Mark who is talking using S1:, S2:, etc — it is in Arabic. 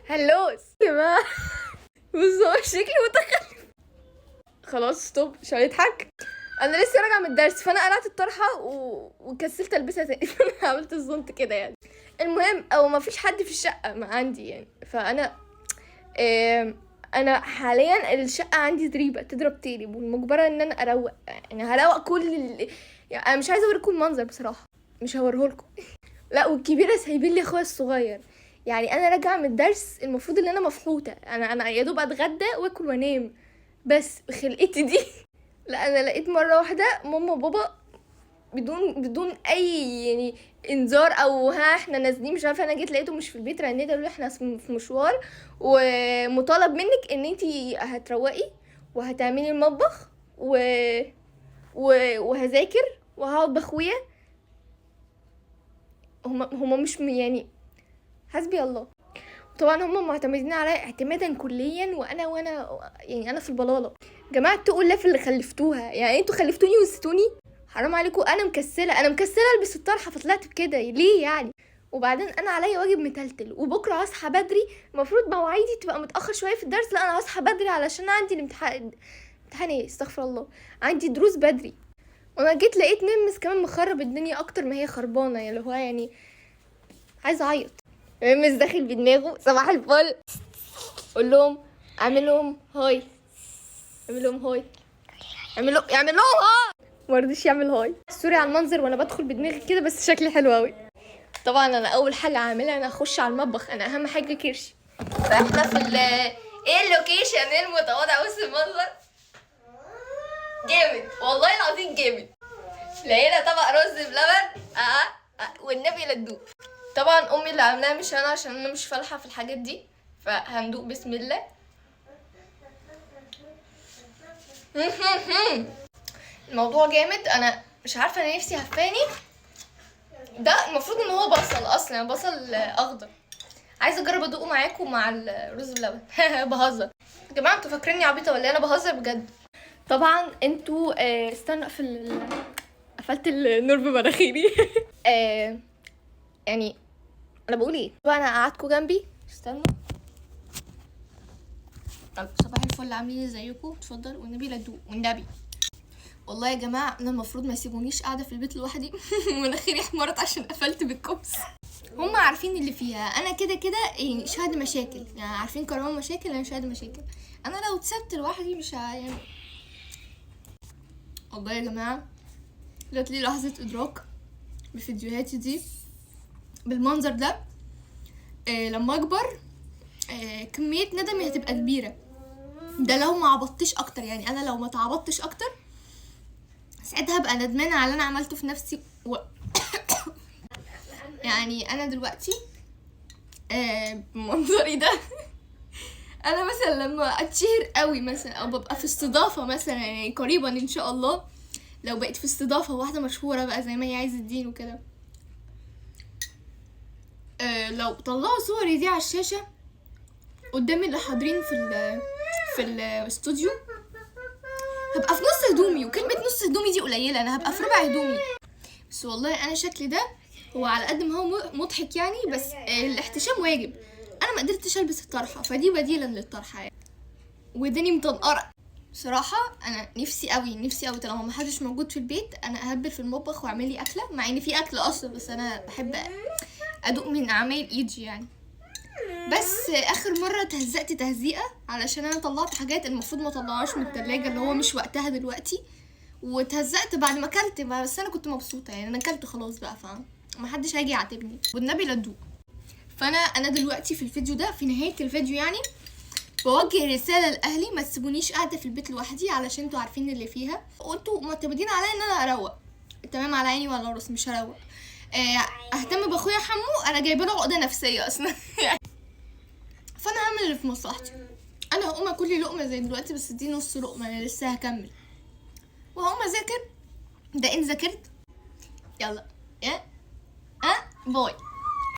S1: هلوس يا جماعه. بصوا شكلي متخلف. خلاص ستوب، مش هنضحك. انا لسه راجعه من الدرس، فانا قلعت الطرحه وكسلت البسها تاني. عملت الزنط كده يعني. المهم او ما فيش حد في الشقه ما عندي يعني، فانا انا حاليا الشقه عندي زريبه تضرب تقلب، والمجبره ان انا اروق. يعني هروق يعني انا مش عايزه اوريكم المنظر بصراحه، مش هوريهولكم. لا والكبيره سايبين لي اخويا الصغير. يعني انا راجعه من الدرس، المفروض ان انا مفحوطه، انا يا دوب اتغدى واكل وانام، بس خلقتي دي. لا انا لقيت مره واحده ماما وبابا بدون اي يعني انذار او ها احنا نازلين مش عارفه. انا جيت لقيتهم مش في البيت، رنيت قالوا لي احنا في مشوار ومطالب منك ان انتي هتروقي وهتعملي المطبخ وهذاكر وهقعد باخويا. هما مش يعني حسبي الله. طبعا هم معتمدين عليا اعتمادا كليا، وانا يعني انا في البلاله. جماعه اتقوا الله في اللي خلفتوها، يعني انتوا خلفتوني ونسيتوني، حرام عليكم. انا مكسله البس الطرحه فطلعت بكده ليه يعني؟ وبعدين انا عليا واجب متلتل، وبكره هصحى بدري. المفروض مواعيدي تبقى متاخر شويه في الدرس، لا انا هصحى بدري علشان عندي الامتحان. امتحان ايه؟ استغفر الله. عندي دروس بدري. وانا جيت لقيت ميمس كمان مخرب الدنيا اكتر ما هي خربانه، يعني اللي هو يعني عايزه اعيط. ميمس داخل بدماغه صباح الفل. قول لهم اعمل لهم هاي، اعمل لهم هاي، يعمل لهم هاي. ما رضيش يعمل هاي. سوري على المنظر وانا بدخل بدماغي كده، بس شكلي حلو قوي. طبعا انا اول حاجه اعملها انا اخش على المطبخ، انا اهم حاجه كرشي. فاحنا في ايه اللوكيشن المتواضع. بص المنظر جامد والله العظيم جامد. لقينا طبق رز بلبن والنبي لا تدوق. طبعا امي اللي عاملاها مش انا، عشان انا مش فالحه في الحاجات دي، فهندوق بسم الله. الموضوع جامد. انا مش عارفه، انا نفسي هفاني. ده المفروض ان هو بصل اصلا، بصل اخضر. عايزه اجرب ادوقه معاكم مع الرز بلبن. بهزر يا جماعه، انتوا فاكريني عبيطه ولا انا بهزر بجد؟ طبعا انتوا استنى اقفل قفلت النور بمناخيري. يعني انا بقول ايه بقى، انا قعدتكم جنبي. استنوا. طب صباح الفل، عاملين ازيكم؟ اتفضل والنبي لا تدوق والنبي. والله يا جماعه انا المفروض ما يسيبونيش قاعده في البيت لوحدي. مناخيري احمرت عشان قفلت بالكبس. هم عارفين اللي فيها، انا كده كده يعني شاهد مشاكل، يعني عارفين كرامه مشاكل، انا شاهد مشاكل. انا لو اتسبت لوحدي مش يعني. والله يا جماعه جات لي لحظه ادراك بفيديوهاتي دي بالمنظر ده. لما اكبر كميه ندمي هتبقى كبيره. ده لو ما عبطتش اكتر، يعني انا لو ما تعبطتش اكتر ساعتها هبقى ندمانه على اللي انا عملته في نفسي يعني انا دلوقتي بمنظري ده. انا مثلا لما اتشهر قوي مثلا، او ببقى في استضافه مثلا، يعني قريبا ان شاء الله لو بقيت في استضافه واحده مشهوره بقى زي ما هي عايزه الدين وكده، لو طلعوا صوري دي على الشاشه قدام اللي حاضرين في الاستوديو، هبقى في نص هدومي. وكلمه نص هدومي دي قليله، انا هبقى في ربع هدومي. بس والله انا شكلي ده هو على قد ما هو مضحك يعني، بس الاحتشام واجب. انا ما قدرتش البس الطرحه، فدي بديلا للطرحه يعني. وداني مطنقره بصراحه. انا نفسي قوي طالما ما حدش موجود في البيت انا اهبل في المطبخ واعمل لي اكله، مع ان في اكل اصلا، بس انا بحب ادوق من اعمال ايدي يعني. بس اخر مره تهزقت تهزيقه علشان انا طلعت حاجات المفروض ما طلعهاش من التلاجة، اللي هو مش وقتها دلوقتي، وتهزقت بعد ما اكلت. بس انا كنت مبسوطه يعني، انا اكلت خلاص بقى، فاهم؟ ما حدش هيجي يعاتبني والنبي لا تدوق. فانا دلوقتي في الفيديو ده، في نهايه الفيديو يعني، بوجه رساله لاهلي ما تسيبونيش قاعده في البيت لوحدي، علشان انتوا عارفين اللي فيها، وانتوا معتمدين عليا ان انا اروق. تمام، على عيني وعلى راسي، مش هروق. اهتم باخويا حمو، انا جايبه له عقده نفسيه اصلا. فانا هعمل اللي في مصلحتي. انا هقوم اكل لي لقمه زي دلوقتي، بس دي نص لقمه، انا لسه هكمل وهقوم اذاكر. ده ان ذاكرت. يلا باي.